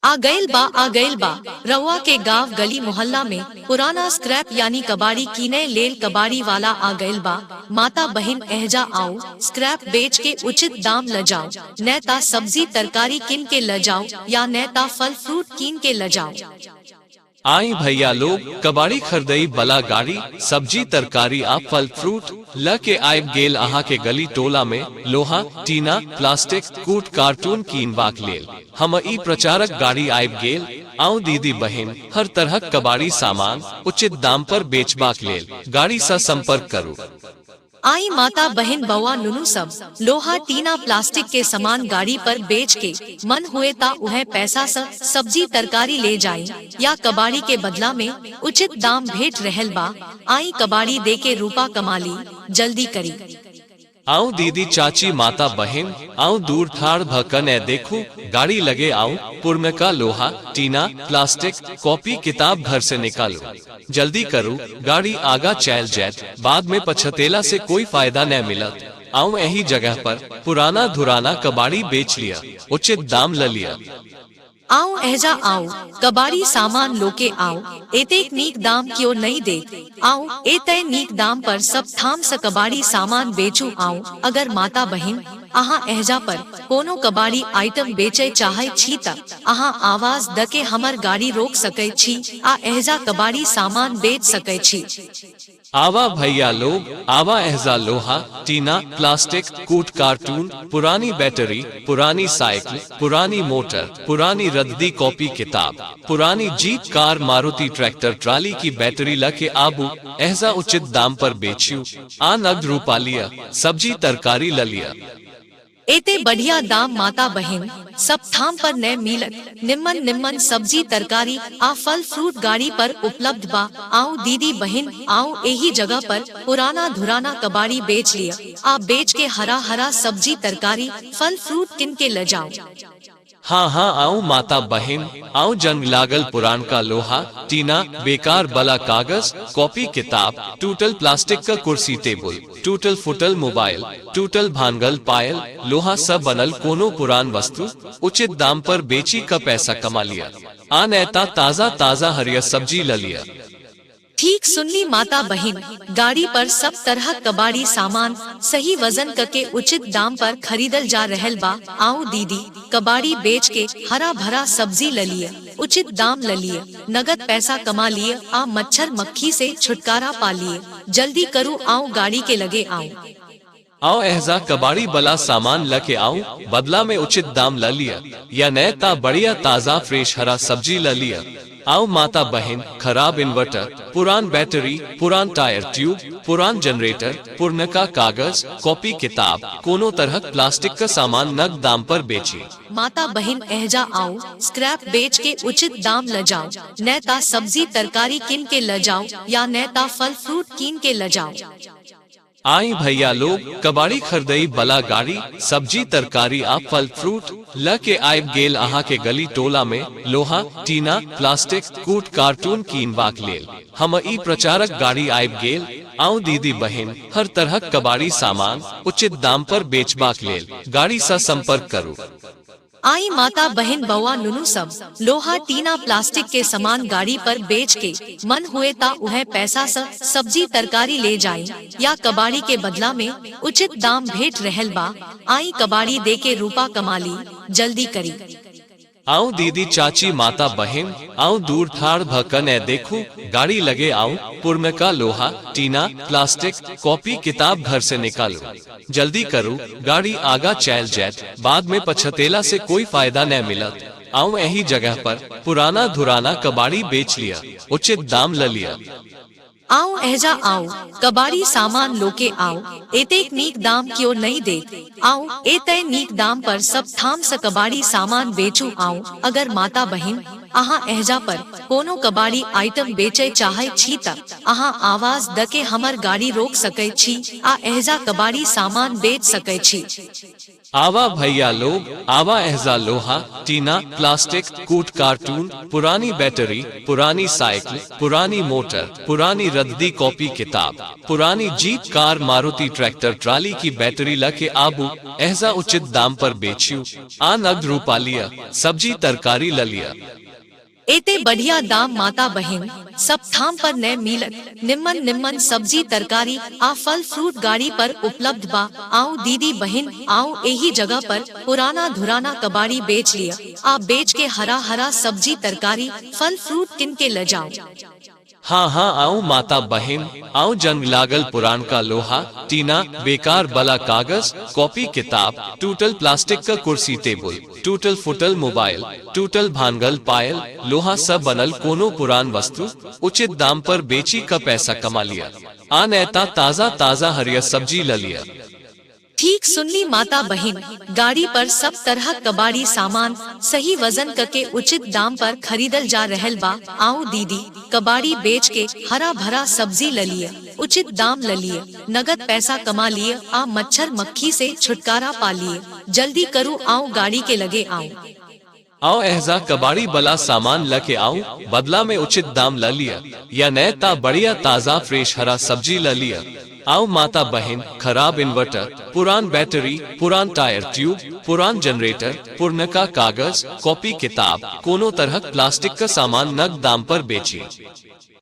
आ गइल बा रउआ के गांव गली मोहल्ला में पुराना स्क्रैप यानी कबाड़ी कीने लेल कबाड़ी वाला आ गइल बा। माता बहिन एहजा आओ, स्क्रैप बेच के उचित दाम ल जाओ, नेता सब्जी तरकारी किन के ल जाओ या नेता फल फ्रूट कीन के ल जाओ। आई भैया लोग कबाड़ी खरीदई बला गाड़ी सब्जी तरकारी आ फल फ्रूट ल के आयब गेल अहा के गली टोला में लोहा टीना प्लास्टिक कूट कार्टून कीनबाक लेल हम ई प्रचारक गाड़ी आयब गेल। आउ दीदी बहन हर तरह कबाड़ी सामान उचित दाम पर बेचबाक लेल गाड़ी सा संपर्क करू। आई माता बहन बउआ नुनू सब लोहा टीना प्लास्टिक के सामान गाड़ी पर बेच के मन हुए ता उहे पैसा से सब्जी तरकारी ले जाई या कबाड़ी के बदला में उचित दाम भेट रहल बा। आई कबाड़ी दे के रूपा कमाली जल्दी करी। आऊ दीदी चाची माता बहन आऊ दूर ठाड़ भकन ए देखू गाड़ी लगे आऊ पुरनका लोहा टीना प्लास्टिक कॉपी किताब घर से निकालो जल्दी करू गाड़ी आगा चल जात बाद में पछतेला से कोई फायदा न मिलत। आऊ यही जगह पर पुराना धुराना कबाड़ी बेच लिया उचित दाम ल लिया। आओ एहजा आओ कबाड़ी सामान लोके आओ एतेक नीक दाम क्यों नहीं दे। आओ एते नीक दाम पर सब थाम से कबाड़ी सामान बेचू। आओ अगर माता बहिन अहा एहजा पर कोनो कबाड़ी आइटम बेचे चाहे छी त अहा आवाज द के हमर गाड़ी रोक सके छी आ एहजा कबाड़ी सामान बेच सके छी। आवा भैया लोग आवा एहजा लोहा टीना प्लास्टिक कूट कार्टून पुरानी बैटरी पुरानी साइकिल पुरानी मोटर पुरानी रद्दी कॉपी किताब पुरानी jeep car Maruti tractor trolley की बैटरी लके आबू एहजा उचित दाम पर बेचियो आ नगद रूपा लिया सब्जी तरकारी ल लिया। एते बढ़िया दाम माता बहन सब थाम पर न मिलत। निम्मन निम्मन सब्जी तरकारी आ फल फ्रूट गाड़ी पर उपलब्ध बा। आओ दीदी बहन आओ यही जगह पर पुराना धुराना कबाड़ी बेच लिया आ बेच के हरा हरा सब्जी तरकारी फल फ्रूट किन के ल जाओ। हाँ हाँ आओ माता बहन आओ जंग लागल पुरान का लोहा टीना बेकार बला कागज कॉपी किताब टूटल प्लास्टिक का कुर्सी टेबल टूटल फुटल मोबाइल टूटल भानगल पायल लोहा सब बनल कोनो पुरान वस्तु उचित दाम पर बेची का पैसा कमा लिया। आ नेता ताजा ताजा हरियर सब्जी ल लिया। ठीक सुनली माता बहन गाड़ी पर सब तरह कबाड़ी सामान सही वजन करके उचित दाम पर खरीदल जा रहल बा। आओ दीदी कबाड़ी बेच के हरा भरा सब्जी ल लिया उचित दाम ल लिया नगद पैसा कमा लिए आ मच्छर मक्खी से छुटकारा पा लिए। जल्दी करू आओ गाड़ी के लगे आओ। आओ एहजा कबाड़ी बला सामान लके आओ बदला में उचित दाम ल लिया या नेता बढ़िया ताजा फ्रेश हरा सब्जी ल लिया। आओ माता बहन खराब इन्वर्टर पुरान बैटरी पुरान टायर ट्यूब पुरान जनरेटर पुरनका कागज कॉपी किताब कोनो तरह प्लास्टिक का सामान नगद दाम पर बेची। माता बहन एहजा आओ स्क्रैप बेच के उचित दाम ल जाओ, नेता सब्जी तरकारी किन के ल जाओ या नेता फल फ्रूट कीन के ल जाओ। आई भैया लोग कबाड़ी खरीदई बला गाड़ी सब्जी तरकारी आ फल फ्रूट ल के आयब गेल अहा के गली टोला में लोहा टीना प्लास्टिक कूट कार्टून कीनबाक लेल हम ई प्रचारक गाड़ी आयब गेल। आउ दीदी बहन हर तरह कबाड़ी सामान उचित दाम पर बेचबाक लेल गाड़ी सा संपर्क करू। आई माता बहन बउआ नुनू सब लोहा टीना प्लास्टिक के सामान गाड़ी पर बेच के मन हुए ता उहे पैसा से सब्जी तरकारी ले जाई या कबाड़ी के बदला में उचित दाम भेट रहल बा। आई कबाड़ी दे के रूपा कमाली जल्दी करी। आऊ दीदी चाची माता बहन आऊ दूर ठाड़ भकन ए देखू गाड़ी लगे आऊ पुरनका लोहा टीना प्लास्टिक कॉपी किताब घर से निकालो जल्दी करू गाड़ी आगा चल जात बाद में पछतेला से कोई फायदा न मिलत। आऊ यही जगह पर पुराना धुराना कबाड़ी बेच लिया उचित दाम ल लिया। आओ एहजा आओ कबाड़ी सामान लोके आओ एतेक नीक दाम क्यों नहीं दे। आओ एते नीक दाम पर सब थाम से कबाड़ी सामान बेचू। आओ अगर माता बहन अहा एहजा पर कोनो कबाड़ी आइटम बेचे चाहे छी त अहा आवाज द के हमर गाड़ी रोक सके छी आ एहजा कबाड़ी सामान बेच सके छी। आवा भैया लोग, आवा एहजा लोहा, टीना, प्लास्टिक, कूट, कार्टून, पुरानी बैटरी, पुरानी साइकिल, पुरानी मोटर, पुरानी रद्दी कॉपी किताब, पुरानी jeep, car, Maruti tractor, trolley की बैटरी लके आबू एहजा उचित दाम पर बेचियो। आ नगद रूपा लिया, सब्जी तरकारी ललिया। एते बढ़िया दाम माता बहिन सब थाम पर न मिलत। निम्मन निम्मन सब्जी तरकारी आ फल फ्रूट गाड़ी पर उपलब्ध बा। आओ दीदी बहिन आओ यही जगह पर पुराना धुराना कबाड़ी बेच लिया। आ बेच के हरा हरा सब्जी तरकारी फल फ्रूट किन के ले जाओ। हाँ हाँ आओ माता बहन, आओ जंग लागल पुरान का लोहा, टीना, बेकार बला कागज, कॉपी किताब, टूटल प्लास्टिक का कुर्सी टेबल, टूटल फुटल मोबाइल, टूटल भानगल पायल, लोहा सब बनल कोनो पुरान वस्तु उचित दाम पर बेची का पैसा कमा लिया। आ नेता ताजा ताजा हरिया सब्जी ल लिया। ठीक सुनली माता बहिन, गाड़ी पर सब तरह कबाड़ी सामान सही वजन करके उचित दाम पर खरीदल जा रहल बा। आओ दीदी कबाड़ी बेच के हरा भरा सब्जी ल लिए, उचित दाम ल लिए, नगद पैसा कमा लिए, आ मच्छर मक्खी से छुटकारा पा लिए। जल्दी करो आओ गाड़ी के लगे आओ। आओ एहजा कबाड़ी बला सामान लके आओ, बदला में उचित दाम ल लिया, या नए ता बढ़िया ताजा फ्रेश हरा सब्जी ल लिया। आओ माता बहन, खराब इन्वर्टर, पुरान बैटरी, पुरान टायर ट्यूब, पुरान जनरेटर, पुरनका कागज, कॉपी किताब, कोनो तरह प्लास्टिक का सामान नगद दाम पर बेचिए।